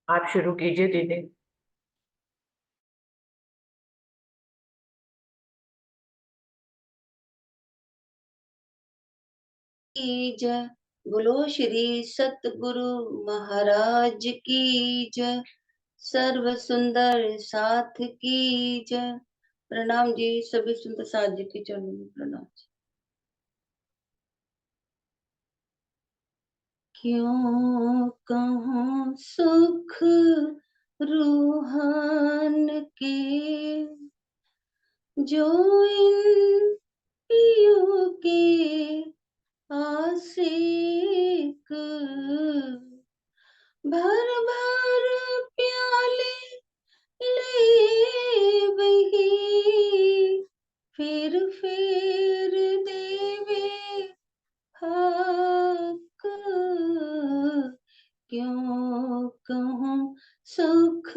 आप शुरू कीजिए दीदी। की जय। बोलो श्री सतगुरु महाराज की जय। सर्व सुंदर साथ की जय। प्रणाम जी, सभी सुंदर साथ जी के चरणों में प्रणाम जी। क्यों कहूँ सुख रूहान के, जो इन पियों के आशिक, भर भर प्याले ले वही, फिर देवे हक। क्यों कहूँ सुख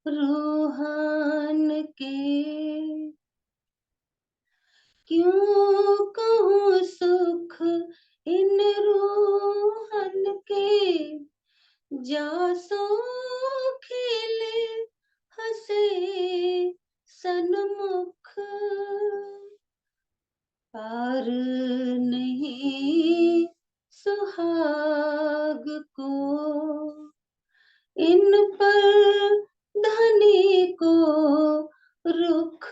रूहान के, क्यों कहूँ सुख इन रूहन के, जासो खिले हंसे सन्मुख, पार नहीं सुहाग को, इन पर धनी को रुख।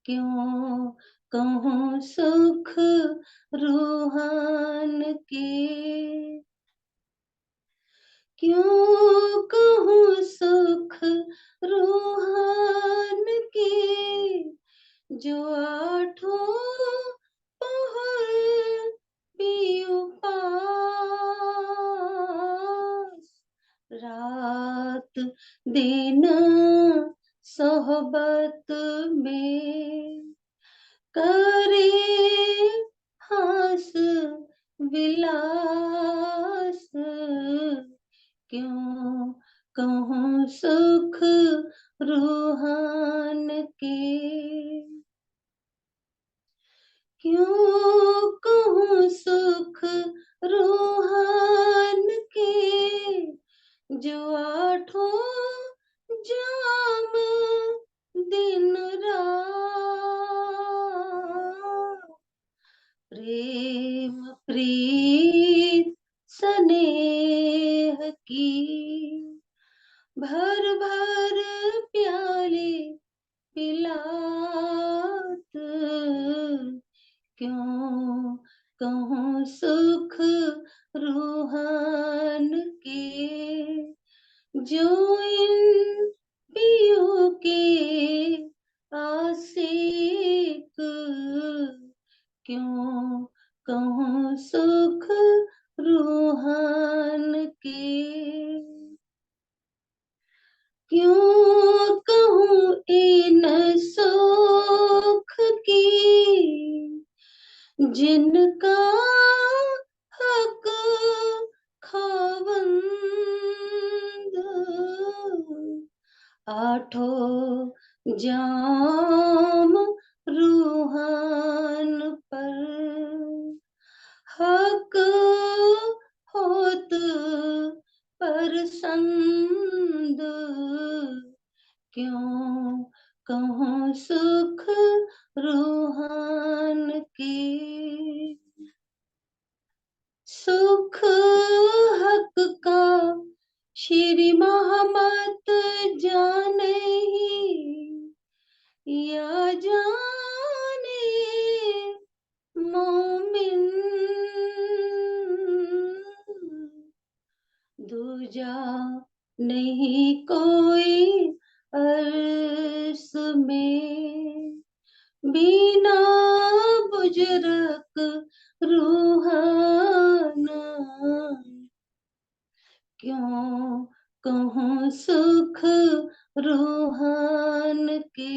क्यों कहूँ सुख रूहान के, क्यों कहूँ सुख रूहान के, जो आठों पहर पियो पास, रात दिन सोहबत में करे हास विलास। क्यों कहूँ सुख रूहान के, क्यों कहूँ सुख रूहान के, जो आठों जाम दिन रात, प्रेम प्रीत स्नेह की, भर भर प्याले पिलात। क्यों कहूँ सुख रूहान के, जो इन पियों के आशिक, क्यों कहूँ सुख रूहान के, क्यों कहूँ इन सुख की, जिनका हक खावंद, आठों जाम रूहान पर हक होत परसंद। क्यों कहूँ सुख रूहान के, सुख हक का श्री महमत जाने ही, या जाने मोमिन, दूजा नहीं कोई अर्श में, बिना बुजुर्ग रूहाना। क्यों कहूँ सुख रूहान के,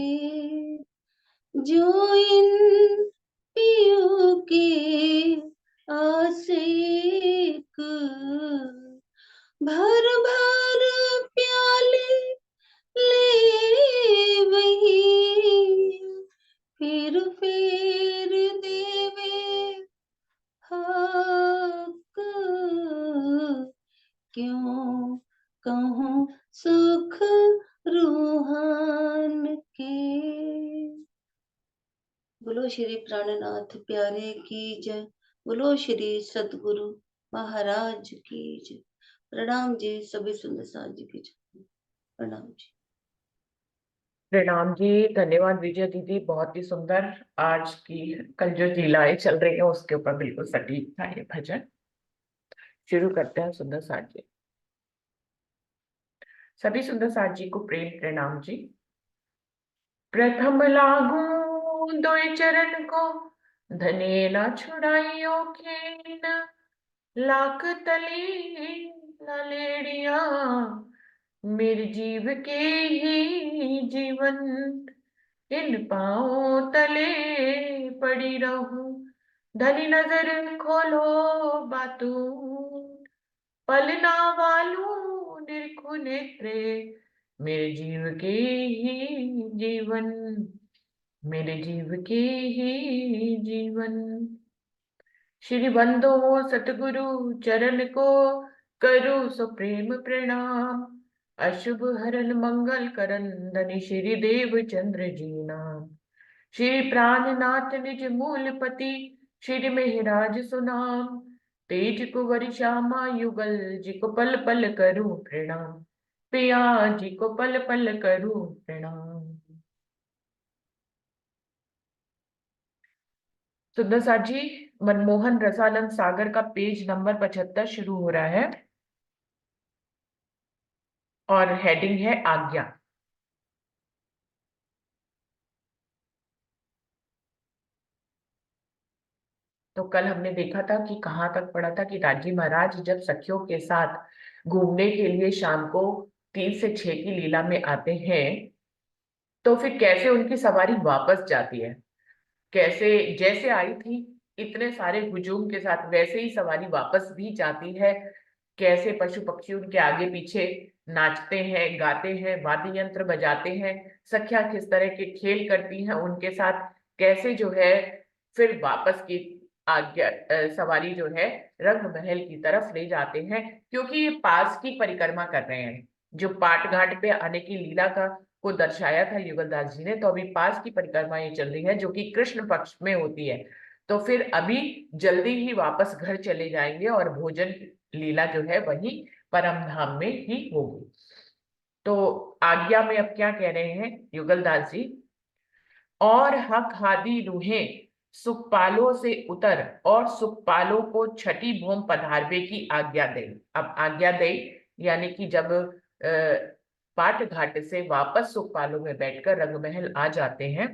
जो इन पियों के आशिक, भर भर प्याले ले वही, फिर देवे हक। क्यों कहूँ सुख रूहान के। बोलो श्री प्राणनाथ प्यारे की जय। बोलो श्री सतगुरु महाराज की जय। प्रणाम जी सभी सुंदर साथ जी की जय। प्रणाम जी। प्रणाम जी। धन्यवाद विजय दीदी, बहुत ही सुंदर। आज की कल जो लीलाएं चल रही है उसके ऊपर बिल्कुल सटीक था ये भजन। शुरू करते हैं सुंदर साथ जी। सभी सुंदर साथ जी को प्रेम प्रणाम जी। प्रथम लागू दोय चरण को, धने न छुड़ाइयो कीन, लाख तली न लेड़िया, मेरे जीव के ही जीवन, इन पाँव तले पड़ी रहूं, धनी नजर खोलो बातू, पलना वालू निरखु नेत्रे, मेरे जीव के ही जीवन, मेरे जीव के ही जीवन। श्री बंदो सतगुरु चरण को, करो सो प्रेम प्रणाम, अशुभ हरन मंगल करन, धनी श्री देव चंद्र जी नाम। श्री प्राणनाथ निज मूलपति, श्री मेहराज सुनाम, तेज कुंवर श्यामा युगल, जी को पल पल करूं प्रणाम, पिया जी को पल पल करूं प्रणाम। सुंदर साथ जी, मनमोहन रसानंद सागर का पेज नंबर 75 शुरू हो रहा है और हेडिंग है आज्ञा। तो कल हमने देखा था कि कहाँ तक पढ़ा था कि राजी महाराज जब सखियों के साथ घूमने के लिए शाम को 3 से 6 की लीला में आते हैं, तो फिर कैसे उनकी सवारी वापस जाती है। कैसे जैसे आई थी इतने सारे हुजूम के साथ वैसे ही सवारी वापस भी जाती है। कैसे पशु पक्षी उनके आगे पीछे नाचते हैं, गाते हैं, वाद्य यंत्र बजाते हैं, सखियां किस तरह के खेल करती हैं उनके साथ, कैसे जो है फिर वापस की आज्ञा सवारी जो है रंग महल की तरफ ले जाते हैं, क्योंकि ये पास की परिक्रमा कर रहे हैं। जो पाट घाट पे आने की लीला का को दर्शाया था युगलदास जी ने, तो अभी पास की परिक्रमा ये चल रही है जो कि कृष्ण पक्ष में होती है। तो फिर अभी जल्दी ही वापस घर चले जाएंगे और भोजन लीला जो है वही परम धाम में ही होगी। तो आज्ञा में अब क्या कह रहे हैं युगलदास जी, और हक हादी रूहें सुखपालों से उतर, और सुखपालों को छठी भूम पधारवे की आज्ञा दे। अब आज्ञा दे यानी कि जब पाट घाट से वापस सुखपालों में बैठकर रंगमहल आ जाते हैं,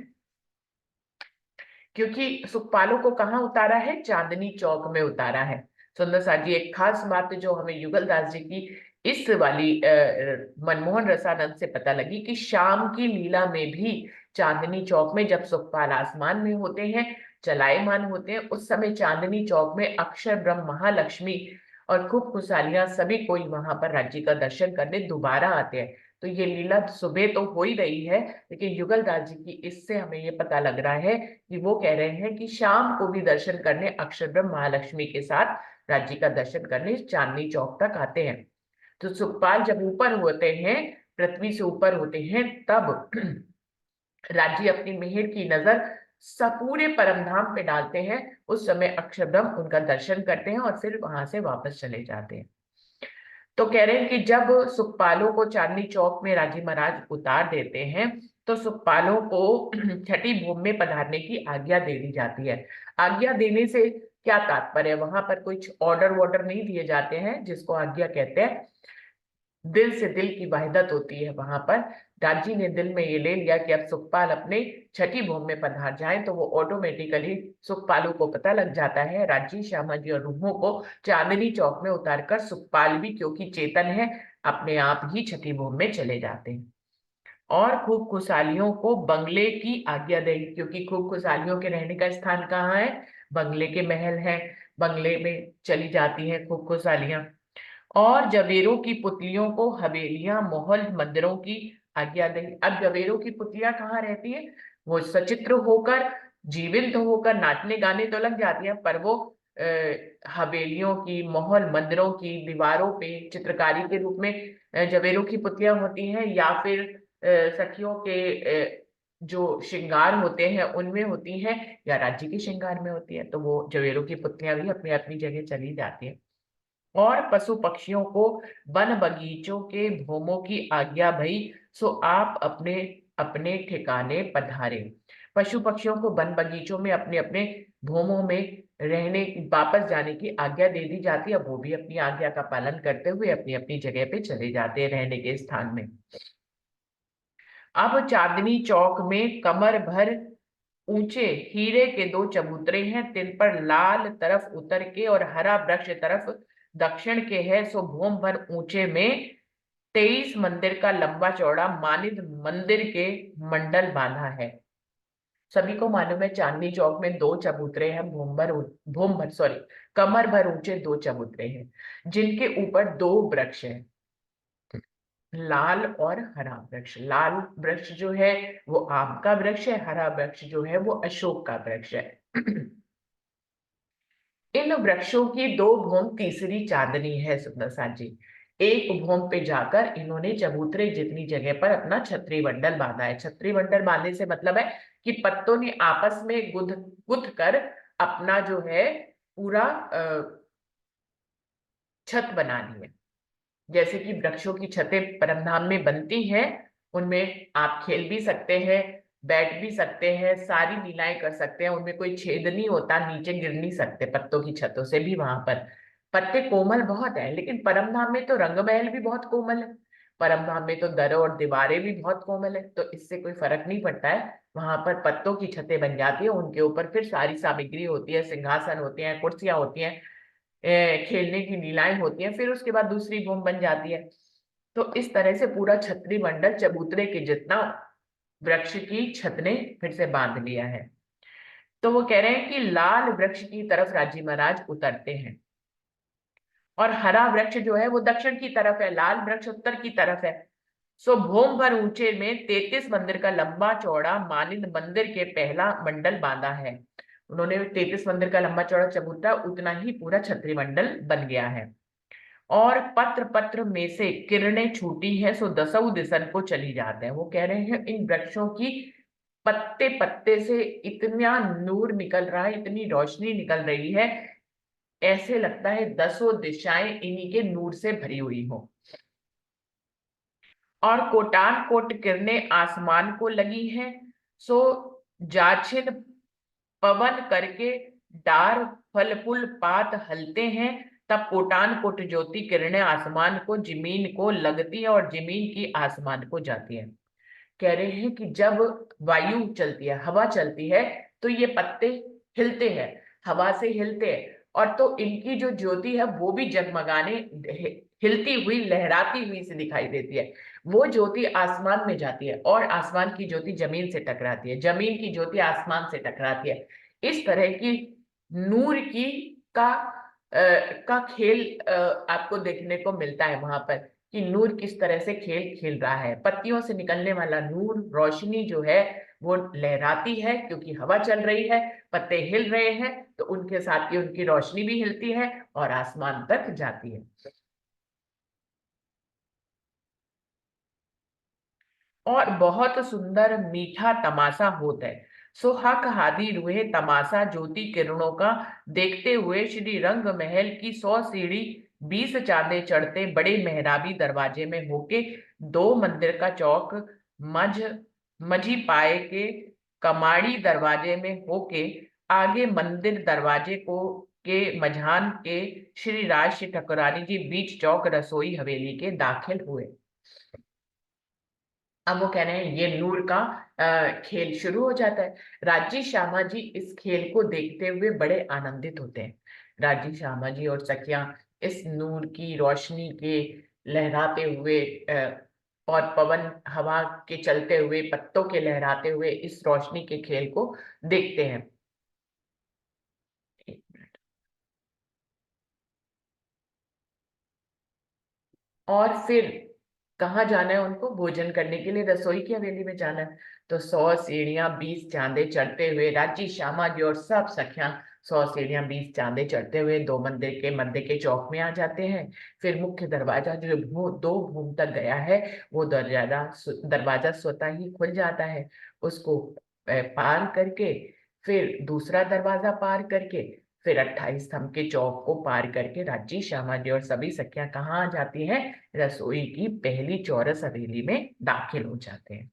क्योंकि सुखपालों को कहाँ उतारा है, चांदनी चौक में उतारा है। सुंदर साथ जी, एक खास बात जो हमें युगलदास जी की इस वाली मनमोहन रसानंद से पता लगी कि शाम की लीला में भी चांदनी चौक में जब सुखपाल आसमान में होते हैं, चलायमान होते हैं, उस समय चांदनी चौक में अक्षर ब्रह्म महालक्ष्मी और खूब खुशहालियां सभी कोई वहां पर राज्य का दर्शन करने दोबारा आते हैं। तो ये लीला सुबह तो हो ही रही है, लेकिन युगलदास जी की इससे हमें ये पता लग रहा है कि वो कह रहे हैं कि शाम को भी दर्शन करने अक्षर ब्रह्म महालक्ष्मी के साथ राज्य का दर्शन करने चांदनी चौक तक आते हैं। तो सुखपाल जब ऊपर होते हैं, पृथ्वी से ऊपर होते हैं, तब राज्य अपनी मेहर की नजर पूरे परमधाम पे डालते हैं। उस समय अक्षर ब्रह्म उनका दर्शन करते हैं और फिर वहां से वापस चले जाते हैं। तो कह रहे हैं कि जब सुखपालों को चांदनी चौक में राजी महाराज उतार देते हैं, तो सुखपालों को छठी भूमि में पधारने की आज्ञा दे दी जाती है। आज्ञा देने से क्या तात्पर्य है, वहां पर कुछ ऑर्डर वॉर्डर नहीं दिए जाते हैं जिसको आज्ञा कहते हैं। दिल से दिल की वहदत होती है वहां पर। राजी ने दिल में ये ले लिया कि अब सुखपाल अपने छठी भूमि में पधार जाए, तो वो ऑटोमेटिकली सुखपालों को पता लग जाता है, राजी श्यामा जी और रूहों को चांदनी चौक में उतारकर सुखपाल भी क्योंकि चेतन है अपने आप ही छठी भूमि में चले जाते हैं। और खूब खुशहालियों को बंगले की आज्ञा देगी, क्योंकि खूब खुशहालियों के रहने का स्थान कहाँ है, बंगले के महल है, बंगले में चली जाती हैं खूब खुशहालियां। और जवेरों की पुतलियों को हवेलियां महल मंदिरों की आज्ञा देगी। अब जवेरों की पुतलियां कहाँ रहती है, वो सचित्र होकर जीवंत होकर नाचने गाने तो लग जाती है, पर वो हवेलियों की, महल मंदिरों की दीवारों पे चित्रकारी के रूप में जवेरों की पुतलियां होती हैं, या फिर सखियों के जो श्रृंगार होते हैं उनमें होती हैं, या राज्य के श्रृंगार में होती है, तो वो जवेरों की पुतलियां भी अपनी अपनी जगह चली जाती है। और पशु पक्षियों को वन बगीचों के भोमों की आज्ञा भई, सो आप अपने अपने ठिकाने पधारे। पशु पक्षियों को वन बगीचों में अपने अपने भोमों में रहने वापस जाने की आज्ञा दे दी जाती है। वो भी अपनी आज्ञा का पालन करते हुए अपनी अपनी जगह पे चले जाते हैं रहने के स्थान में। अब चांदनी चौक में कमर भर ऊंचे हीरे के दो चबूतरे हैं, तिन पर लाल तरफ उत्तर के और हरा वृक्ष तरफ दक्षिण के है। सो भूम भर ऊंचे में 23 मंदिर का लंबा चौड़ा मानिद मंदिर के मंडल बांधा है। सभी को मालूम है चांदनी चौक में दो चबूतरे हैं, भूम भर सॉरी कमर भर ऊंचे दो चबूतरे हैं, जिनके ऊपर दो वृक्ष हैं, लाल और हरा वृक्ष। लाल वृक्ष जो है वो आम का वृक्ष है, हरा वृक्ष जो है वो अशोक का वृक्ष है। इन वृक्षों की दो भूम तीसरी चांदनी है सुंदर साथ जी। एक भूम पे जाकर इन्होंने चबूतरे जितनी जगह पर अपना छत्री मंडल बांधा है। छत्री मंडल बांधने से मतलब है कि पत्तों ने आपस में गुद गुद कर अपना जो है पूरा छत बना ली है। जैसे कि वृक्षों की छतें परमधाम में बनती हैं, उनमें आप खेल भी सकते हैं, बैठ भी सकते हैं, सारी लीलाएं कर सकते हैं, उनमें कोई छेद नहीं होता, नीचे गिर नहीं सकते पत्तों की छतों से भी। वहां पर पत्ते कोमल बहुत है, लेकिन परमधाम में तो रंग महल भी बहुत कोमल है, परमधाम में तो दर और दीवारें भी बहुत कोमल है, तो इससे कोई फर्क नहीं पड़ता है। वहां पर पत्तों की छतें बन जाती है, उनके ऊपर फिर सारी सामग्री होती है, सिंहासन होते हैं, कुर्सियां होती हैं, खेलने की लीलाएं होती हैं, फिर उसके बाद दूसरी भूमि बन जाती है। तो इस तरह से पूरा छतरी मंडल चबूतरे के जितना वृक्ष की छत ने फिर से बांध लिया है। तो वो कह रहे हैं कि लाल वृक्ष की तरफ राजी महाराज उतरते हैं, और हरा वृक्ष जो है वो दक्षिण की तरफ है, लाल वृक्ष उत्तर की तरफ है। सो भूम भर ऊंचे में 33 मंदिर का लंबा चौड़ा मानिंद मंदिर के पहला मंडल बांधा है। उन्होंने 33 मंदिर का लंबा चौड़ा चबूतरा, उतना ही पूरा छत्री मंडल बन गया है। और पत्र पत्र में से किरणें छूटी है, सो दसों दिशन को चली जाते हैं। वो कह रहे हैं इन वृक्षों की पत्ते पत्ते से इतना नूर निकल रहा है, इतनी रोशनी निकल रही है, ऐसे लगता है दसों दिशाएं इन्हीं के नूर से भरी हुई हो। और कोटान कोट किरणें आसमान को लगी हैं, सो जाछिन पवन करके डार फल फूल पात हलते हैं, तब कोटान कोट ज्योति किरणें आसमान को जमीन को लगती है और जमीन की आसमान को जाती है। कह रहे हैं कि जब वायु चलती है, हवा चलती है, तो ये पत्ते हिलते हैं, हवा से हिलते हैं, और तो इनकी जो ज्योति है वो भी जगमगाने, हिलती हुई लहराती हुई से दिखाई देती है। वो ज्योति आसमान में जाती है और आसमान की ज्योति जमीन से टकराती है, जमीन की ज्योति आसमान से टकराती है। इस तरह की नूर की का का खेल आपको देखने को मिलता है वहां पर, कि नूर किस तरह से खेल खेल रहा है। पत्तियों से निकलने वाला नूर, रोशनी जो है वो लहराती है, क्योंकि हवा चल रही है, पत्ते हिल रहे हैं, तो उनके साथ ही उनकी रोशनी भी हिलती है और आसमान तक जाती है। और बहुत सुंदर मीठा तमाशा होता है, सो हक हादी रुए तमाशा ज्योति किरणों का देखते हुए श्री रंग महल की 100 सीढ़ी 20 चांदे चढ़ते बड़े मेहराबी दरवाजे में होके, दो मंदिर का चौक मझ मझी पाए के कमाड़ी दरवाजे में होके, आगे मंदिर दरवाजे को के मझान के श्री राज श्री ठकुरानी जी बीच चौक रसोई हवेली के दाखिल हुए। अब वो कह रहे हैं ये नूर का खेल शुरू हो जाता है। राजी श्यामा जी इस खेल को देखते हुए बड़े आनंदित होते हैं। राजी श्यामा जी और सखियां इस नूर की रोशनी के लहराते हुए और पवन हवा के चलते हुए, पत्तों के लहराते हुए इस रोशनी के खेल को देखते हैं। और फिर कहाँ जाना है उनको? भोजन करने के लिए रसोई की हवेली में जाना है। तो 100 सीढ़ियां 20 चांदे चढ़ते हुए राजी श्यामा जी और सब सखियां 100 सीढ़ियां 20 चांदे चढ़ते हुए 2 मंदिर के मध्य के चौक में आ जाते हैं। फिर मुख्य दरवाजा जो 2 भूम तक गया है, वो दरवाजा स्वतः ही खुल जाता है। उसको पार करके, फिर दूसरा दरवाजा पार करके, फिर 28 स्तंभ के चौक को पार करके राज्य श्यामा जी और सभी सखियां कहाँ आ जाती हैं? रसोई की पहली चौरस हवेली में दाखिल हो जाते हैं।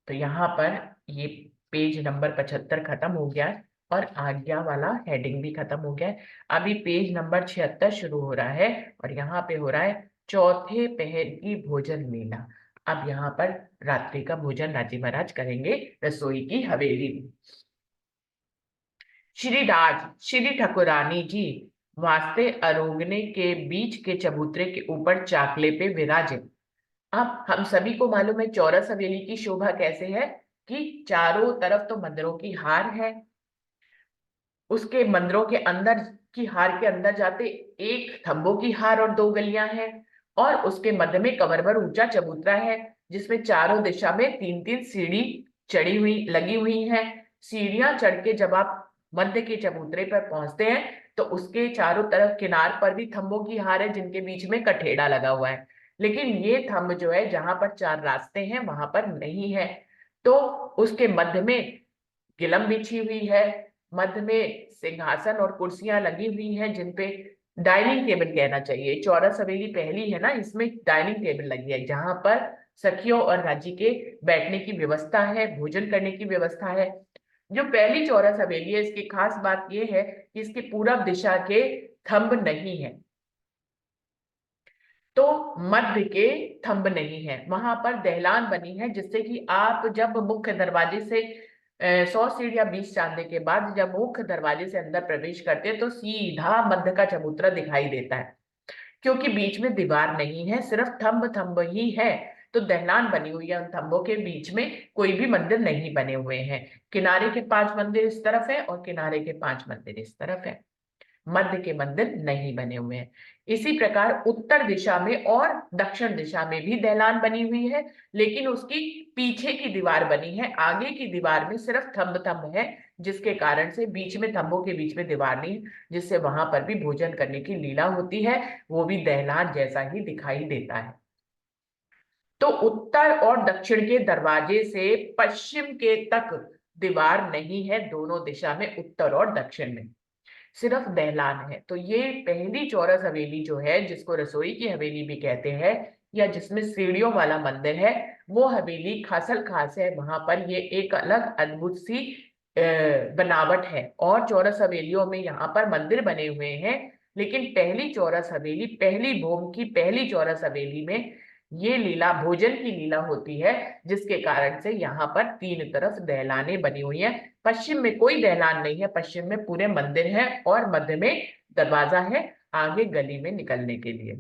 तो यहाँ पर ये पेज नंबर 75 खत्म हो गया है और आज्ञा वाला हेडिंग भी खत्म हो गया है। अभी पेज नंबर 76 शुरू हो रहा है और यहाँ पे हो रहा है चौथे पहर की भोजन लीला। अब यहाँ पर रात्रि का भोजन राजी महाराज करेंगे रसोई की हवेली में। श्री ठकुरानी जी वास्ते अरोगने के बीच के चबूतरे के ऊपर चाकले पे विराजे। अब हम सभी को मालूम है चौरस हवेली की शोभा कैसे है कि चारों तरफ तो मंदिरों की हार है, उसके मंदिरों के अंदर की हार के अंदर जाते एक थंबों की हार और 2 गलियां हैं, और उसके मध्य में कमर भर ऊंचा चबूतरा है जिसमें चारों दिशा में 3-3 सीढ़ी चढ़ी हुई लगी हुई हैं। सीढ़ियां चढ़ के जब आप मध्य के चबूतरे पर पहुंचते हैं तो उसके चारों तरफ किनार पर भी थंबों की हार है जिनके बीच में कठेड़ा लगा हुआ है, लेकिन ये थंब जो है जहां पर 4 रास्ते हैं वहां पर नहीं है। तो उसके मध्य में गिलम बिछी हुई है, मध्य में सिंहासन और कुर्सियां लगी हुई हैं जिनपे डाइनिंग टेबल कहना चाहिए, चौरस हवेली पहली है ना, इसमें डाइनिंग टेबल लगी है जहां पर सखियों और राजी के बैठने की व्यवस्था है, भोजन करने की व्यवस्था है। जो पहली चौरस हवेली है इसकी खास बात यह है कि इसकी पूरब दिशा के थंब नहीं है, तो मध्य के थंब नहीं है, वहां पर दहलान बनी है जिससे कि आप जब मुख्य दरवाजे से 100 सीढ़ियां 20 चांदे के बाद जब मुख्य दरवाजे से अंदर प्रवेश करते हैं तो सीधा मध्य का चबूतरा दिखाई देता है। क्योंकि बीच में दीवार नहीं है, सिर्फ थंब थंब ही है, तो दहलान बनी हुई है, उन थंबों के बीच में कोई भी मंदिर नहीं बने हुए हैं। किनारे के 5 मंदिर इस तरफ है और किनारे के 5 मंदिर इस तरफ है, मध्य के मंदिर नहीं बने हुए हैं। इसी प्रकार उत्तर दिशा में और दक्षिण दिशा में भी दहलान बनी हुई है, लेकिन उसकी पीछे की दीवार बनी है, आगे की दीवार में सिर्फ थंब थंब है, जिसके कारण से बीच में थंबों के बीच में दीवार नहीं है, जिससे वहां पर भी भोजन करने की लीला होती है, वो भी दहलान जैसा ही दिखाई देता है। तो उत्तर और दक्षिण के दरवाजे से पश्चिम के तक दीवार नहीं है, दोनों दिशा में उत्तर और दक्षिण में सिर्फ दहलान है। तो ये पहली चौरस हवेली जो है जिसको रसोई की हवेली भी कहते हैं या जिसमें सीढ़ियों वाला मंदिर है, वो हवेली खासल खास है। वहां पर ये एक अलग अद्भुत सी बनावट है, और चौरस हवेलियों में यहाँ पर मंदिर बने हुए हैं, लेकिन पहली चौरस हवेली, पहली भूम की पहली चौरस हवेली में ये लीला भोजन की लीला होती है, जिसके कारण से यहाँ पर 3 तरफ दहलाने बनी हुई है। पश्चिम में कोई दहलान नहीं है, पश्चिम में पूरे मंदिर है और मध्य में दरवाजा है आगे गली में निकलने के लिए।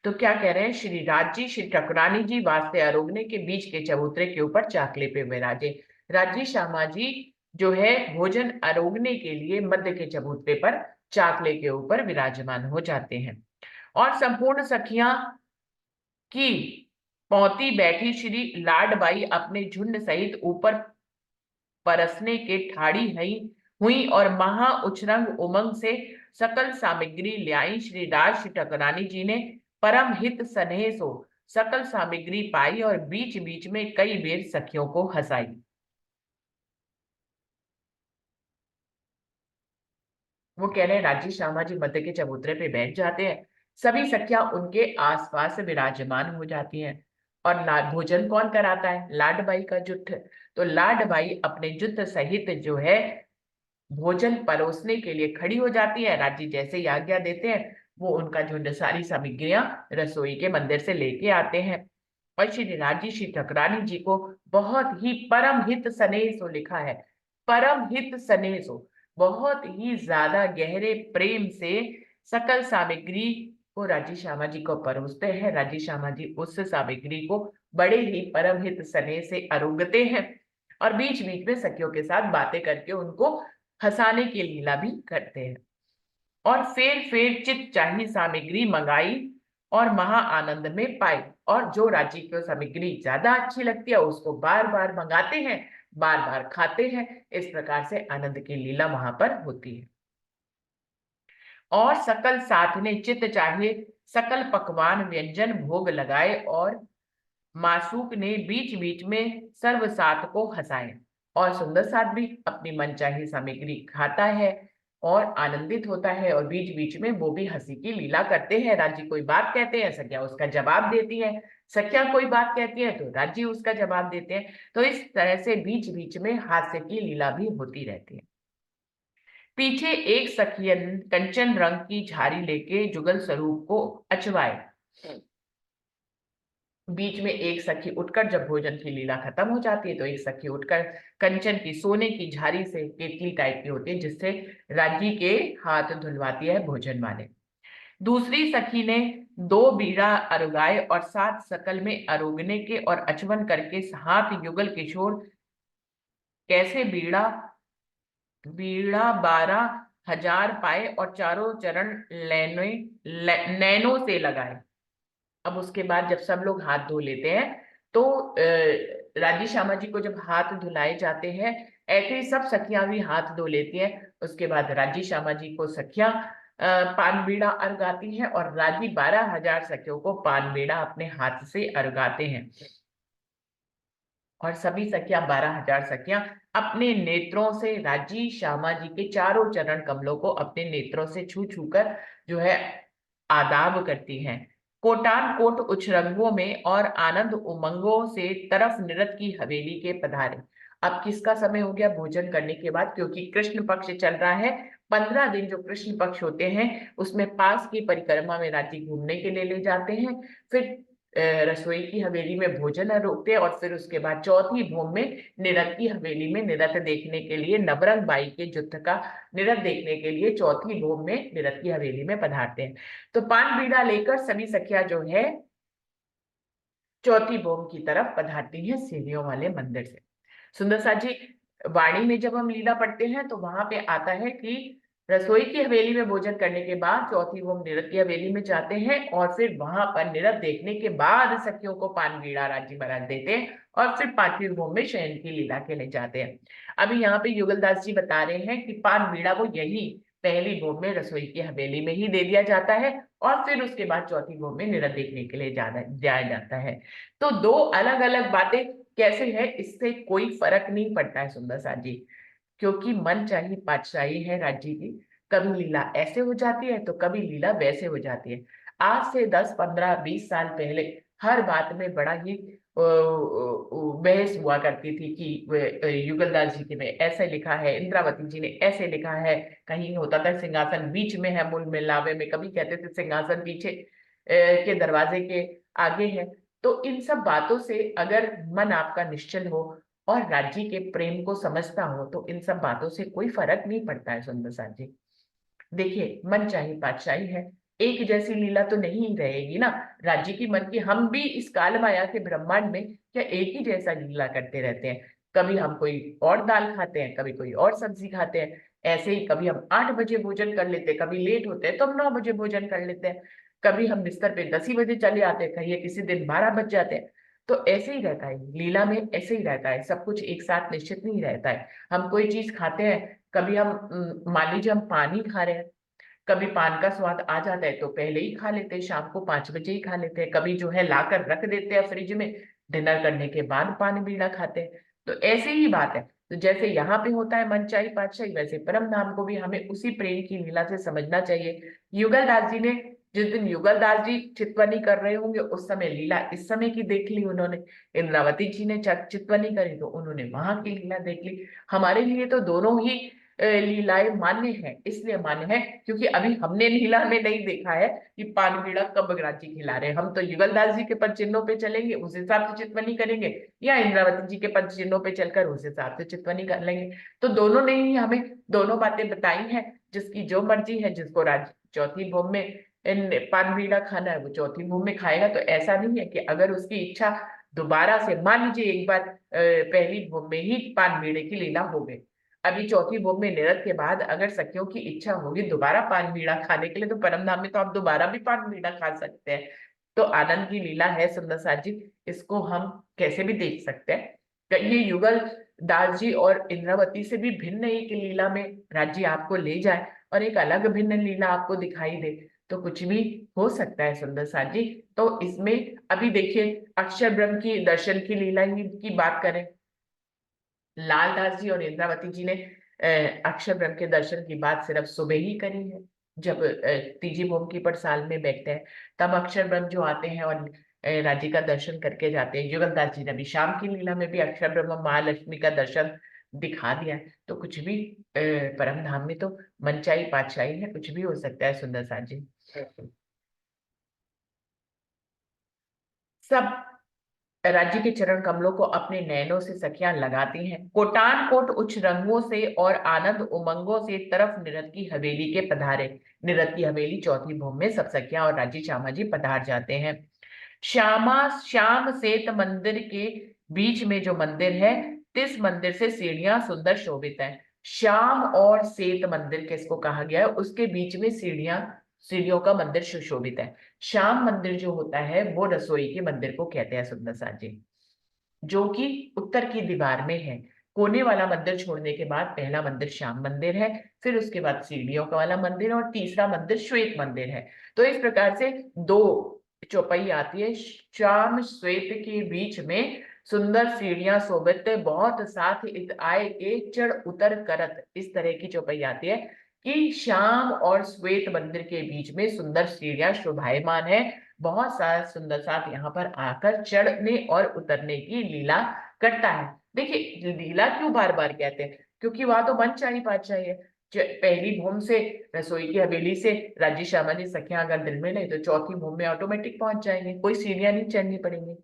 तो क्या कह रहे हैं, श्री ठकुरानी जी वास्ते आरोगने के बीच के चबूतरे के ऊपर चाकले पे विराजे। राज्य श्यामा जी जो है भोजन आरोगने के लिए मध्य के चबूतरे पर चाकले के ऊपर विराजमान हो जाते हैं, और संपूर्ण सखियां की पौती बैठी श्री लाडबाई अपने झुंड सहित ऊपर परसने के ठाड़ी हुई और महा उछरंग उमंग से सकल सामग्री ल्याई। श्री ठकुरानी जी ने परम हित स्नेह सो सकल सामग्री पाई और बीच बीच में कई बेर सखियों को हंसाई। वो कह रहे हैं राज्य श्यामा जी मध्य के चबूतरे पे बैठ जाते हैं, सभी सखियां उनके आसपास विराजमान हो जाती हैं, और भोजन कौन कराता है? लाडबाई का जुट। तो लाडबाई अपने जुट सहित जो है भोजन परोसने के लिए खड़ी हो जाती है। राज्य जैसे ही आज्ञा देते हैं वो उनका झुंड सारी सामग्रियां रसोई के मंदिर से लेके आते हैं, और श्री राज्य श्री ठकुरानी जी को बहुत ही परम हित स्नेह सो लिखा है, परम हित स्नेह सो बहुत ही ज्यादा गहरे प्रेम से सकल सामग्री को राजी श्यामा जी को परोसते हैं। राजी श्यामा जी उस सामग्री को बड़े ही परम हित स्नेह से अरोगते हैं, और बीच बीच में सखियों के साथ बातें करके उनको हंसाने की लीला भी करते हैं, और फेर चित चाही सामग्री मंगाई और महा आनंद में पाई। और जो राज्य को सामग्री ज्यादा अच्छी लगती है उसको बार बार मंगाते हैं, बार बार खाते हैं। इस प्रकार से आनंद की लीला वहां पर होती है। और सकल साथ ने चित चाहे, सकल पकवान व्यंजन भोग लगाए, और मासूक ने बीच बीच में सर्व सात को हंसाए। और सुंदर साथ भी अपनी मनचाही सामग्री खाता है और आनंदित होता है, और बीच बीच में वो भी हंसी की लीला करते हैं। राजी कोई बात कहते हैं, सखिया उसका जवाब देती है। सखिया कोई बात कहती है तो राजी उसका जवाब देते हैं। तो इस तरह से बीच बीच में हास्य की लीला भी होती रहती है। पीछे एक सखियन कंचन रंग की झारी लेके जुगल स्वरूप को अचवाए। बीच में एक सखी उठकर, जब भोजन की लीला खत्म हो जाती है, तो एक सखी उठकर कंचन की, सोने की झारी से, केतली टाइप की होती है, जिससे राजी के हाथ धुलवाती है भोजन वाले। दूसरी सखी ने दो बीड़ा अरुगाए, और सात सकल में अरोगने के और अचवन करके हाथ युगल किशोर कैसे बीड़ा बीड़ा 12,000 पाए, और चारों चरण नैनों से लगाए। अब उसके बाद जब सब लोग हाथ धो लेते हैं, तो राजी श्यामा जी को जब हाथ धुलाए जाते हैं, ऐसे ही सब सखियां भी हाथ धो लेती हैं। उसके बाद राजी श्यामा जी को सखियां पान बीड़ा अर्घाती हैं, और राजी 12,000 सखियों को पान बीड़ा अपने हाथ से अर्घाते हैं। और सभी सखियां, 12,000 सखियां, अपने नेत्रों से राजी श्यामा जी के चारों चरण कमलों को अपने नेत्रों से छू छू कर जो है आदाब करती हैं। कोटान कोट उछरंगों में और आनंद उमंगों से तरफ नृत की हवेली के पधारे। अब किसका समय हो गया भोजन करने के बाद, क्योंकि कृष्ण पक्ष चल रहा है। 15 दिन जो कृष्ण पक्ष होते हैं, उसमें पास की परिक्रमा में राजी घूमने के लिए ले जाते हैं। फिर रसोई की हवेली में भोजन रोकते हैं, और फिर उसके बाद चौथी भूमि में निरत की हवेली में निरत देखने के लिए, नवरंग बाई के युद्ध का निरत देखने के लिए चौथी भूमि में निरत की हवेली में पधारते हैं। तो पान बीड़ा लेकर सभी सखियां जो है चौथी भूमि की तरफ पधारती हैं, सीढ़ियों वाले मंदिर से। सुंदर सा जी, वाणी में जब हम लीला पढ़ते हैं तो वहां पे आता है कि रसोई की हवेली में भोजन करने के बाद चौथी वो निरत की हवेली में जाते हैं, और फिर वहां पर निरत देखने के बाद सखियों को पान बीड़ा राजी महाराज देते हैं, और फिर पांचवी भोग में शयन की लीला के लिए जाते हैं। अभी यहाँ पे युगलदास जी बता रहे हैं कि पान बीड़ा वो यही पहली भोग में रसोई की हवेली में ही दे दिया जाता है, और फिर उसके बाद चौथी भोग में निरत देखने के लिए जाया जाता है। तो दो अलग अलग बातें कैसे है, इससे कोई फर्क नहीं पड़ता है सुंदर सा जी, क्योंकि मन चाही पातशाही है राज्य की। कभी लीला ऐसे हो जाती है तो कभी लीला वैसे हो जाती है। आज से 10 15 20 साल पहले हर बात में बड़ा ही बहस हुआ करती थी कि युगलदास जी ने ऐसे लिखा है, इंद्रावती जी ने ऐसे लिखा है। कहीं होता था सिंहासन बीच में है मूल मिलावे में, कभी कहते थे सिंहासन पीछे के दरवाजे के आगे है। तो इन सब बातों से अगर मन आपका निश्चल हो और राज्य के प्रेम को समझता हो, तो इन सब बातों से कोई फर्क नहीं पड़ता है सुंदर साथ जी। देखिए, मन चाहे बादशाही है, एक जैसी लीला तो नहीं रहेगी ना। राज्य की मन की, हम भी इस काल माया के ब्रह्मांड में क्या एक ही जैसा लीला करते रहते हैं। कभी हम कोई और दाल खाते हैं, कभी कोई और सब्जी खाते हैं। ऐसे ही कभी हम 8 बजे भोजन कर लेते हैं, कभी लेट होते हैं तो हम 9 बजे भोजन कर लेते हैं। कभी हम बिस्तर पे 10 ही बजे चले आते हैं, कहीं किसी दिन 12 बज जाते हैं। तो ऐसे ही रहता है लीला में, ऐसे ही रहता है, सब कुछ एक साथ निश्चित नहीं रहता है। हम कोई चीज खाते हैं, कभी हम मान लीजिए हम पानी खा रहे हैं, कभी पान का स्वाद आ जाता है तो पहले ही खा लेते हैं, शाम को 5 बजे ही खा लेते हैं। कभी जो है लाकर रख देते हैं फ्रिज में, डिनर करने के बाद पान बीड़ा खाते हैं। तो ऐसे ही बात है। तो जैसे यहाँ पे होता है मनचाही पातशाही, वैसे परम धाम को भी हमें उसी प्रेम की लीला से समझना चाहिए। युगलदास जी ने, जिस दिन युगलदास जी चितवनी कर रहे होंगे, उस समय लीला इस समय की देख ली उन्होंने। इंद्रावती जी ने चितवनी करी तो उन्होंने वहां की लीला देख ली। हमारे लिए तो दोनों ही लीलाएं मान्य है। इसलिए मान्य है क्योंकि अभी हमने लीला में नहीं देखा है कि पान बीड़ा कब राज्य खिला रहे हैं। हम तो युगलदास जी के पद चिन्हों पे चलेंगे, उस हिसाब से चितवनी करेंगे, या इंद्रावती जी के पद चिन्हों पे चलकर उस हिसाब से चितवनी कर लेंगे। तो दोनों ने ही हमें दोनों बातें बताई हैं। जिसकी जो मर्जी है, जिसको चौथी भोग में पान बीड़ा खाना है, वो चौथी भोग में खाएगा। तो ऐसा नहीं है कि अगर उसकी इच्छा दोबारा से, मान लीजिए एक बार पहली भोग में ही पान बीड़े की लीला हो गई, अभी चौथी भोग में निरत के बाद अगर सखियों की इच्छा होगी दोबारा पान बीड़ा खाने के लिए, तो परम धाम में तो आप दोबारा भी पान बीड़ा खा सकते हैं। तो आनंद की लीला है सुंदर साथ जी, इसको हम कैसे भी देख सकते हैं। ये युगल दास जी और इंद्रावती से भी भिन्न एक लीला में राज्य आपको ले जाए और एक अलग भिन्न लीला आपको दिखाई दे, तो कुछ भी हो सकता है सुंदर साथ जी। तो इसमें अभी देखिए, अक्षर ब्रह्म की दर्शन की लीला ही की बात करें, लालदास जी और इंद्रावती जी ने अक्षर ब्रह्म के दर्शन की बात सिर्फ सुबह ही करी है। जब तीजी भूम की पटसाल में बैठते हैं, तब अक्षर ब्रह्म जो आते हैं और राज्य का दर्शन करके जाते हैं। युगलदास जी ने अभी शाम की लीला में भी अक्षर ब्रह्म महालक्ष्मी का दर्शन दिखा दिया है। तो कुछ भी परम धाम में तो मनचाही पातशाही है, कुछ भी हो सकता है सुंदर साथ जी। सब राज्य के चरण कमलों को अपने नैनों से सखियां लगाती हैं, कोटान कोट उच्च रंगों से और आनंद उमंगों से तरफ निरत की हवेली के पधारे। निरत की हवेली चौथी भूमि में सब सखियां और राजी श्यामा जी पधार जाते हैं। श्याम सेत मंदिर के बीच में जो मंदिर है, तिस मंदिर से सीढ़ियां सुंदर शोभित है। श्याम और सेत मंदिर किसको कहा गया है, उसके बीच में सीढ़ियों का मंदिर सुशोभित है। श्याम मंदिर जो होता है वो रसोई के मंदिर को कहते हैं सुंदर साथ जी, जो कि उत्तर की दीवार में है। कोने वाला मंदिर छोड़ने के बाद पहला मंदिर श्याम मंदिर है, फिर उसके बाद सीढ़ियों का वाला मंदिर और तीसरा मंदिर श्वेत मंदिर है। तो इस प्रकार से दो चौपाई आती है, श्याम श्वेत के बीच में सुंदर सीढ़ियां शोभित बहुत साथ इत आए के चढ़ उतर करत, इस तरह की चौपाई आती है कि श्याम और श्वेत मंदिर के बीच में सुंदर सीढ़ियां शोभायमान है। बहुत सारा सुंदर साथ यहाँ पर आकर चढ़ने और उतरने की लीला करता है। देखिए लीला क्यों बार बार कहते हैं, क्योंकि वहां तो मन चाहिए पातशाही है। पहली भूम से, रसोई की हवेली से राज्य श्यामा जी सखियां अगर दिल में नहीं, तो चौथी भूम में ऑटोमेटिक पहुंच जाएंगे, कोई सीढ़ियां नहीं चढ़नी पड़ेंगी।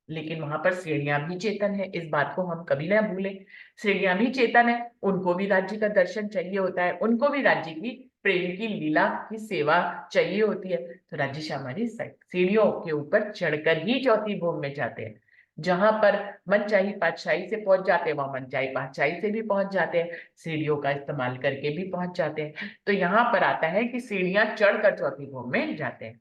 लेकिन वहां पर सीढ़ियां भी चेतन है, इस बात को हम कभी ना भूलें। सीढ़ियां भी चेतन है, उनको भी राज्य का दर्शन चाहिए होता है, उनको भी राज्य की प्रेम की लीला की सेवा चाहिए होती है। तो राज्य श्यामा जी सीढ़ियों के ऊपर चढ़कर ही चौथी भूम में जाते हैं। जहां पर मनचाही पातशाही से पहुंच जाते हैं, वहां मनचाही पातशाही से भी पहुंच जाते हैं, सीढ़ियों का इस्तेमाल करके भी पहुंच जाते हैं। तो यहाँ पर आता है कि सीढ़ियां चढ़कर चौथी भूम में जाते हैं।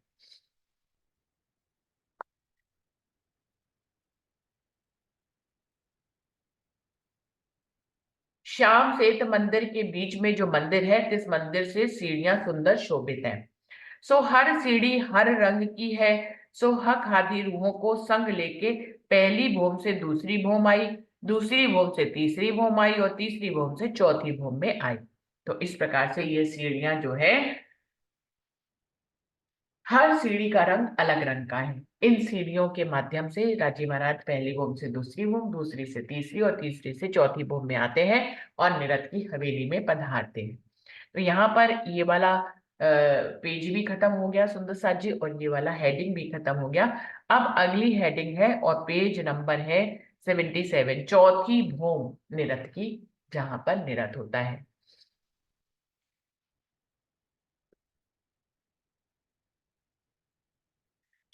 श्याम सेत मंदिर के बीच में जो मंदिर है, इस मंदिर से सीढ़ियां सुंदर शोभित हैं। सो हर सीढ़ी हर रंग की है। सो हक आदि रूहों को संग लेके पहली भूम से दूसरी भूम आई, दूसरी भूम से तीसरी भूम आई और तीसरी भूम से चौथी भूम में आई। तो इस प्रकार से ये सीढ़ियां जो है, हर सीढ़ी का रंग अलग रंग का है। इन सीढ़ियों के माध्यम से राजी महाराज पहली भूम से दूसरी भूम, दूसरी से तीसरी और तीसरी से चौथी भूम में आते हैं और निरत की हवेली में पधारते हैं। तो यहाँ पर ये वाला पेज भी खत्म हो गया सुंदर साथ जी, और ये वाला हेडिंग भी खत्म हो गया। अब अगली हेडिंग है और पेज नंबर है 77, चौथी भूम निरत की, जहां पर निरत होता है।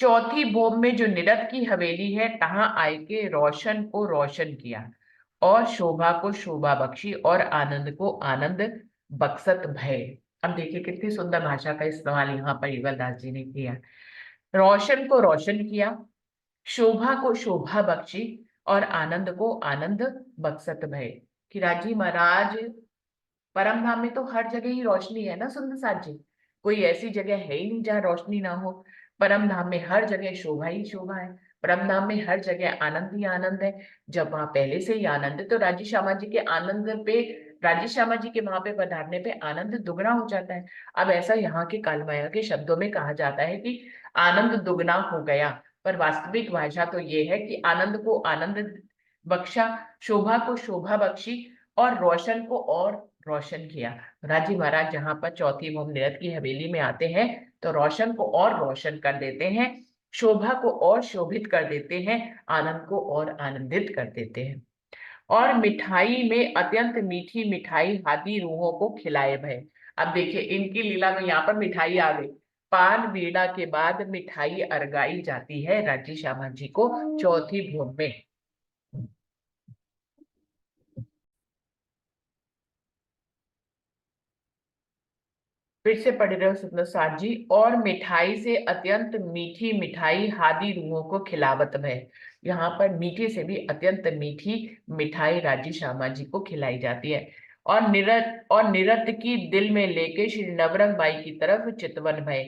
चौथी भूम में जो निरत की हवेली है, तहां आय के रोशन को रोशन किया और शोभा को शोभा बख्शी और आनंद को आनंद बक्सत भय। अब देखिए कितनी सुंदर भाषा का इस्तेमाल यहाँ पर युगलदास जी ने किया। रोशन को रोशन किया, शोभा को शोभा बख्शी और आनंद को आनंद बक्सत भय। कि राजी महाराज, परम धाम में तो हर जगह ही रोशनी है ना सुंदर साथ जी, कोई ऐसी जगह है ही नहीं जहाँ रोशनी ना हो। परम धाम में हर जगह शोभा ही शोभा है, परम धाम में हर जगह आनंद ही आनंद है। जब वहां पहले से ही आनंद है, तो राजी श्यामा जी के आनंद पे, राजी श्यामा जी के वहां पे पधारने पे आनंद दुगना हो जाता है। अब ऐसा यहाँ के कालमाया के शब्दों में कहा जाता है कि आनंद दुगना हो गया, पर वास्तविक भाषा तो ये है कि आनंद को आनंद बख्शा, शोभा को शोभा बख्शी और रोशन को और रोशन किया। राजी महाराज जहां पर चौथी भूम निरत की हवेली में आते हैं, तो रोशन को और रोशन कर देते हैं, शोभा को और शोभित कर देते हैं, आनंद को और आनंदित कर देते हैं। और मिठाई में अत्यंत मीठी मिठाई हाथी रूहों को खिलाए भय। अब देखिए इनकी लीला में यहाँ पर मिठाई आ गई। पान बीड़ा के बाद मिठाई अर्गाई जाती है राजी श्यामा जी को चौथी भूम में। फिर से पढ़ रहे हो सुंदर साथ जी। और मिठाई से अत्यंत मीठी मिठाई हादी रूहों को खिलावत भय। यहाँ पर मीठे से भी अत्यंत मीठी मिठाई राजी श्यामा जी को खिलाई जाती है। और निरत की दिल में लेके श्री नवरंग बाई की तरफ चितवन भय।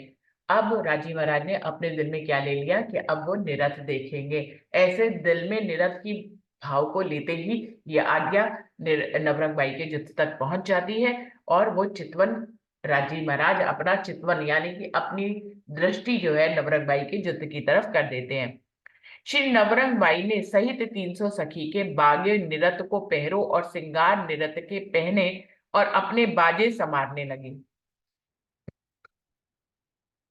अब राजी महाराज ने अपने दिल में क्या ले लिया कि अब वो निरत देखेंगे। ऐसे दिल में निरत की भाव को लेते ही ये आज्ञा नवरंग बाई के चित्त तक पहुंच जाती है। और वो चितवन, राजी महाराज अपना चितवन यानी कि अपनी दृष्टि जो है नवरंग बाई के युद्ध की तरफ कर देते हैं। श्री नवरंग बाई ने सहित 300 सखी के बागे निरत को पहरो और सिंगार निरत के पहने और अपने बाजे संवारने लगी।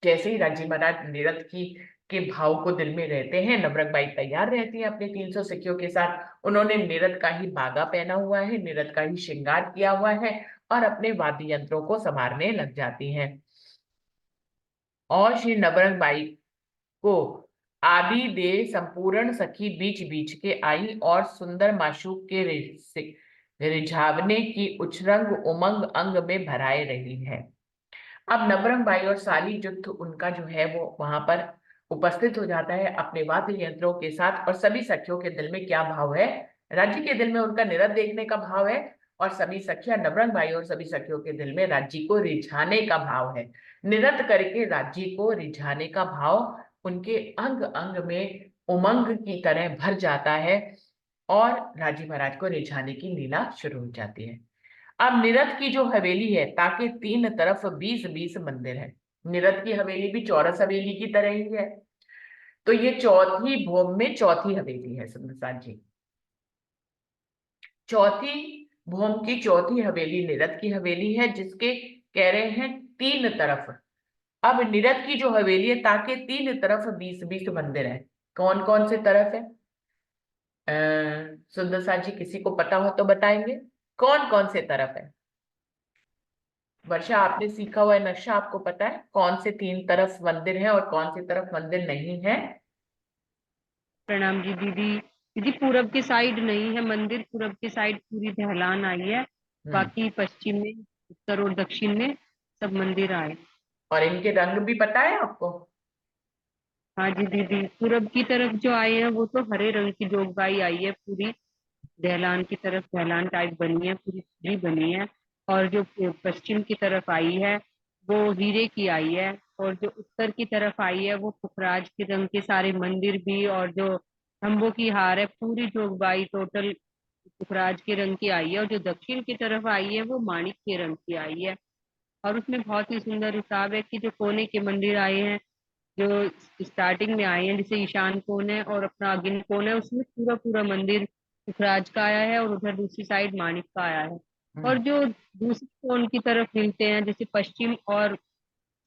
जैसे ही राजी महाराज निरत की के भाव को दिल में रहते हैं, नवरंग बाई तैयार रहती है अपने 300 सखियों के साथ। उन्होंने निरत का ही बागा पहना हुआ है, निरत का ही श्रृंगार किया हुआ है और अपने वाद्य यंत्रों को संवारने लग जाती हैं। और श्री नवरंग बाई को आदि दे संपूर्ण सखी बीच बीच के आई और सुंदर माशूक के रिझावने की उछरंग उमंग अंग में भराए रही है। अब नवरंग बाई और साली जुत्थ उनका जो है वो वहां पर उपस्थित हो जाता है अपने वाद्य यंत्रों के साथ। और सभी सखियों के दिल में क्या भाव है? राज्य के दिल में उनका निरत देखने का भाव है। और सभी सखियां, नवरंग बाई और सभी सखियों के दिल में राज्य को रिझाने का भाव है। निरत करके राज्य को रिझाने का भाव उनके अंग अंग में उमंग की तरह भर जाता है और राजी महाराज को रिझाने की लीला शुरू हो जाती है। अब निरत की जो हवेली है, ताकि तीन तरफ 20-20 मंदिर है। निरत की हवेली भी चौरस हवेली की तरह ही है। तो ये चौथी भूमि में चौथी हवेली है सुंदरसार जी। चौथी भूमि की चौथी हवेली निरत की हवेली है, जिसके कह रहे हैं तीन तरफ। अब निरत की जो हवेली है, ताकि तीन तरफ 20-20 मंदिर है। कौन कौन से तरफ है? सुंदरसार जी किसी को पता हो तो बताएंगे, कौन कौन से तरफ है? वर्षा, आपने सीखा हुआ है नक्शा, आपको पता है कौन से तीन तरफ मंदिर है और कौन सी तरफ मंदिर नहीं है? प्रणाम जी दीदी। दीदी पूरब के साइड नहीं है मंदिर, पूरब के साइड पूरी ढलान आई है। हम्म। बाकी पश्चिम में, उत्तर और दक्षिण में सब मंदिर आए। और इनके रंग भी पता है आपको? हाँ जी दीदी, पूरब की तरफ जो आए हैं वो तो हरे रंग की जोगबाई आई है पूरी। ढलान की तरफ ढलान टाइप बनी है, पूरी सीढ़ी बनी है। और जो पश्चिम की तरफ आई है वो हीरे की आई है। और जो उत्तर की तरफ आई है वो पुखराज के रंग के सारे मंदिर भी, और जो खम्भों की हार है पूरी जोगबाई टोटल पुखराज के रंग की आई है। और जो दक्षिण की तरफ आई है वो माणिक के रंग की आई है। और उसमें बहुत ही सुंदर हिसाब है कि जो कोने के मंदिर आए हैं, जो स्टार्टिंग में आए हैं, जैसे ईशान कोण है और अपना अग्नि कोण है, उसमें पूरा पूरा मंदिर पुखराज का आया है और उधर दूसरी साइड माणिक का आया है। और हम्म। जो दूसरी कोण की तरफ मिलते हैं, जैसे पश्चिम और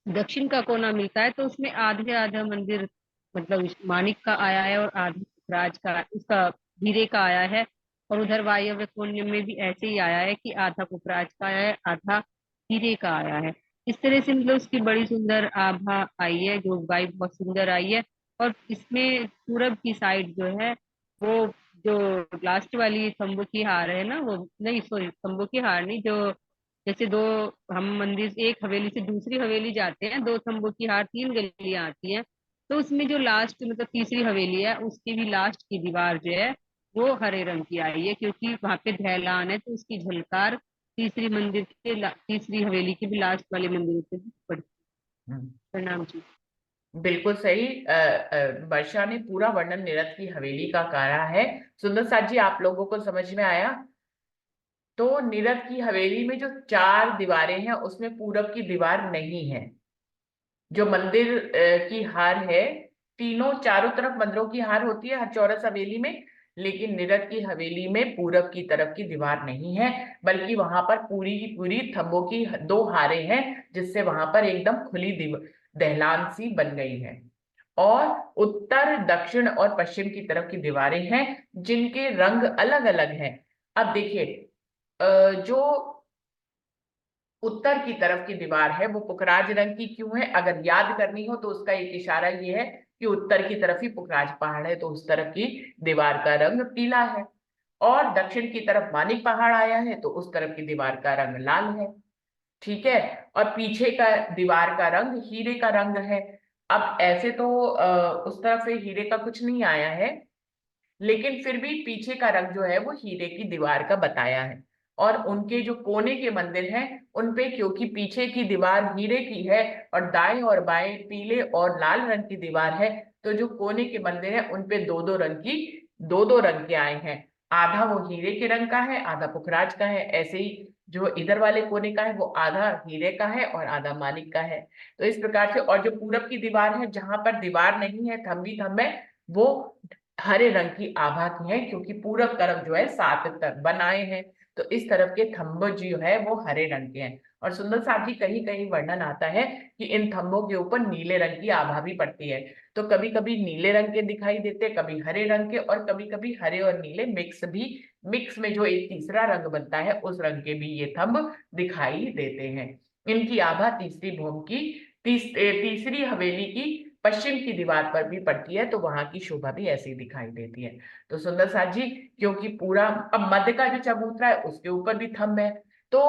दक्षिण का कोना मिलता है, तो उसमें आधे आधा मंदिर मतलब माणिक का आया है और आधे पुखराज का, उसका हीरे का आया है। और उधर वायव्य कोण में भी ऐसे ही आया है कि आधा पुखराज का आया है, आधा हीरे का आया है। इस तरह से मतलब उसकी बड़ी सुंदर आभा आई है, जो बाई बहुत सुंदर आई है। और इसमें पूरब की साइड जो है वो, जो लास्ट वाली तंबू की हार है ना, वो नहीं, सॉरी, तंबू की हार नहीं, जो जैसे दो, हम मंदिर से एक हवेली से दूसरी हवेली जाते हैं, दो तंबू की हार, तीन गलियां आती हैं। तो उसमें जो लास्ट मतलब तीसरी हवेली है, उसकी भी लास्ट की दीवार जो है वो हरे रंग की आई है, क्योंकि वहां पे ढलान है, तो उसकी झलकार तीसरी मंदिर के तीसरी हवेली के भी लास्ट वाले मंदिर से भी पड़ती हम्म। है। प्रणाम जी। बिल्कुल सही। वर्षा ने पूरा वर्णन निरत की हवेली का करा है। सुंदर साथ जी, आप लोगों को समझ में आया? तो निरत की हवेली में जो चार दीवारें हैं उसमें पूरब की दीवार नहीं है। जो मंदिर की हार है, तीनों चारों तरफ मंदिरों की हार होती है हर चौरस हवेली में। लेकिन निरत की हवेली में पूरब की तरफ की दीवार नहीं है, बल्कि वहां पर पूरी की पूरी थंबों की दो हारें हैं, जिससे वहां पर एकदम खुली दहलान सी बन गई है। और उत्तर दक्षिण और पश्चिम की तरफ की दीवारें हैं, जिनके रंग अलग अलग हैं। अब देखिए, जो उत्तर की तरफ की दीवार है वो पुखराज रंग की क्यों है? अगर याद करनी हो तो उसका एक इशारा ये है कि उत्तर की तरफ ही पुखराज पहाड़ है, तो उस तरफ की दीवार का रंग पीला है। और दक्षिण की तरफ मानिक पहाड़ आया है, तो उस तरफ की दीवार का रंग लाल है। ठीक है। और पीछे का दीवार का रंग हीरे का रंग है। अब ऐसे तो उस तरफ से हीरे का कुछ नहीं आया है, लेकिन फिर भी पीछे का रंग जो है वो हीरे की दीवार का बताया है। और उनके जो कोने के मंदिर हैं उनपे, क्योंकि पीछे की दीवार हीरे की है और दाएं और बाएं पीले और लाल रंग की दीवार है, तो जो कोने के मंदिर है उनपे दो दो रंग के आए हैं। आधा वो हीरे के रंग का है, आधा पुखराज का है। ऐसे ही जो इधर वाले कोने का है वो आधा हीरे का है और आधा मानिक का है। तो इस प्रकार से, और जो पूरब की दीवार है जहां पर दीवार नहीं है, थंब ही थंब है, वो हरे रंग की आभा की है, क्योंकि पूरब तरफ जो है 7 बनाए हैं। तो इस तरफ के थंब जो है वो हरे रंग के हैं। और सुंदर साहब जी, कहीं कहीं वर्णन आता है कि इन थंबों के ऊपर नीले रंग की आभा भी पड़ती है। तो कभी कभी नीले रंग के दिखाई देते, कभी हरे रंग के, और कभी कभी हरे और नीले मिक्स में जो एक तीसरा रंग बनता है उस रंग के भी ये थंब दिखाई देते हैं। इनकी आभा तीसरी भूमि की तीसरी हवेली की पश्चिम की दीवार पर भी पड़ती है, तो वहां की शोभा भी ऐसी दिखाई देती है। तो सुंदर साथ जी, क्योंकि पूरा, अब मध्य का जो चबूतरा है उसके ऊपर भी थंब है, तो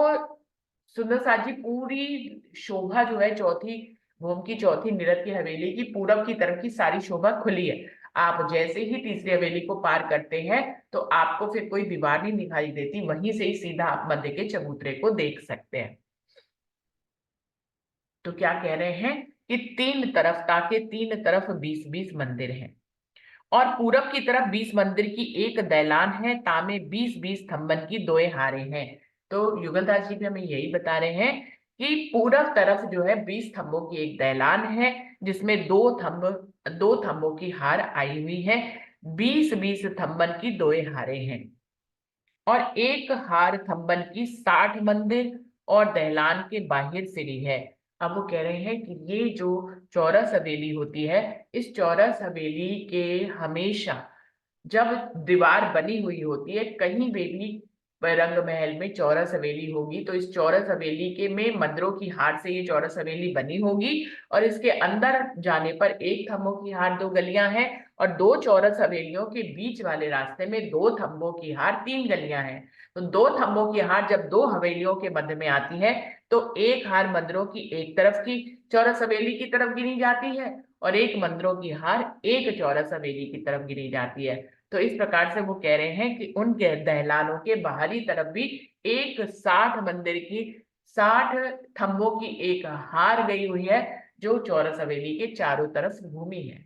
सुंदर साथ जी पूरी शोभा जो है चौथी भूमि की चौथी नृत्य की हवेली की पूरब की तरफ की सारी शोभा खुली है। आप जैसे ही तीसरी हवेली को पार करते हैं तो आपको फिर कोई दीवार नहीं दिखाई देती, वहीं से ही सीधा आप मध्य के चबूतरे को देख सकते हैं। तो क्या कह रहे हैं कि ताके तीन तरफ 20-20 मंदिर हैं, और पूरब की तरफ 20 मंदिर की एक दैलान है, तामे 20-20 थंबन की दोए हारे हैं। तो युगलदास जी भी हमें यही बता रहे हैं कि पूरब तरफ जो है 20 थंबों की एक दैलान है, जिसमें दो थंबों की हार आई हुई है, 20-20 थंबन की दोए हारे हैं, और एक हार थंबन की 60 मंदिर और दहलान के बाहिर सिरी है। अब वो कह रहे हैं कि ये जो चौरस हवेली होती है, इस चौरस हवेली के हमेशा जब दीवार बनी हुई होती है, कहीं भी रंग महल में चौरस हवेली होगी, तो इस चौरस हवेली के में मंदिरों की हार से ये चौरस हवेली बनी होगी। और इसके अंदर जाने पर एक थंबों की हार 2 गलियां हैं, और 2 चौरस हवेलियों के बीच वाले रास्ते में 2 थंबों की हार 3 गलियां हैं। तो 2 थंबों की हार जब 2 हवेलियों के मध्य में आती है, तो एक हार मंदिरों की एक तरफ की चौरस हवेली की तरफ गिनी जाती है, और एक मंदिरों की हार एक चौरस हवेली की तरफ गिनी जाती है। तो इस प्रकार से वो कह रहे हैं कि उनके दहलानों के बाहरी तरफ भी एक 60 मंदिर की 60 थंबों की एक हार गई हुई है, जो चौरस हवेली के चारों तरफ घूमी है।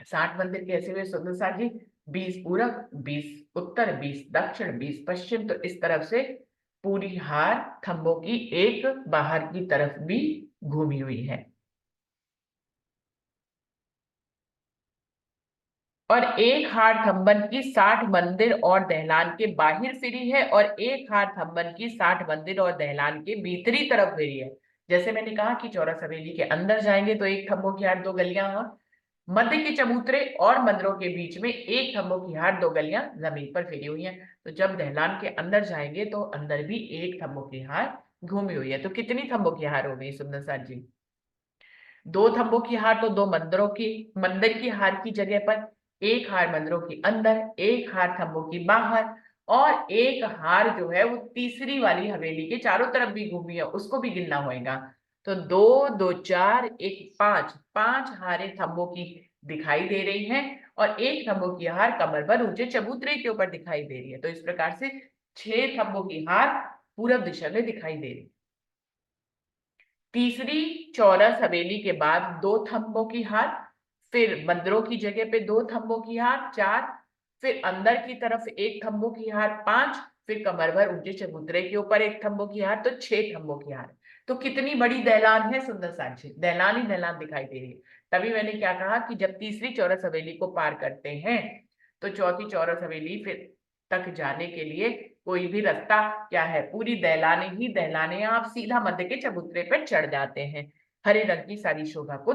60 मंदिर कैसे हुए सुंदर साथ जी? 20 पूरब, 20 उत्तर, 20 दक्षिण, 20 पश्चिम, तो इस तरफ से पूरी हार थंबों की एक बाहर की तरफ भी घूमी हुई है। और एक हार थंबन की 60 मंदिर और दहलान के बाहिर फिरी है, और एक हार थंबन की 60 मंदिर और दहलान के भीतरी तरफ फिरी है। जैसे मैंने कहा कि चौरस हवेली के अंदर जाएंगे तो एक थंबों की हार 2 गलियां, मध्य के चबूतरे और मंदिरों के बीच में एक थंबों की हार 2 गलियां जमीन पर फिरी हुई हैं। तो जब दहलान के अंदर जाएंगे तो अंदर भी एक थंबों की हार घूमी हुई है। तो कितनी थंबों की हार हो गई सुंदर साथ जी? 2 थंबों की हार तो 2 मंदिर की हार की जगह पर, एक हार मंदिरों के अंदर, एक हार थंबों की बाहर, और एक हार जो है वो तीसरी वाली हवेली के चारों तरफ भी घूमी है, उसको भी गिनना होगा। तो 2 2 4 1 5, 5 हारें थंबों की दिखाई दे रही हैं, और एक थंबों की हार कमर पर ऊंचे चबूतरे के ऊपर दिखाई दे रही है। तो इस प्रकार से 6 थंबों की हार पूरब दिशा में दिखाई दे रही है। तीसरी चौरस हवेली के बाद 2 थंबों की हार, फिर मंदिरों की जगह पे 2 थंबों की हार 4, फिर अंदर की तरफ एक थंबों की हार 5, फिर कमर भर ऊंचे चबूतरे के ऊपर एक थंबों की हार, तो 6 थंबों की हार। तो कितनी बड़ी दहलान है सुंदर साक्षी, दहलान ही दहलान दिखाई दे रही है। तभी मैंने क्या कहा कि जब तीसरी चौरस हवेली को पार करते हैं तो चौथी चौरस हवेली फिर तक जाने के लिए कोई भी रास्ता क्या है, पूरी दहलाने ही दहलाने, आप सीधा मध्य के चबूतरे पर चढ़ जाते हैं, हरे रंग की सारी शोभा को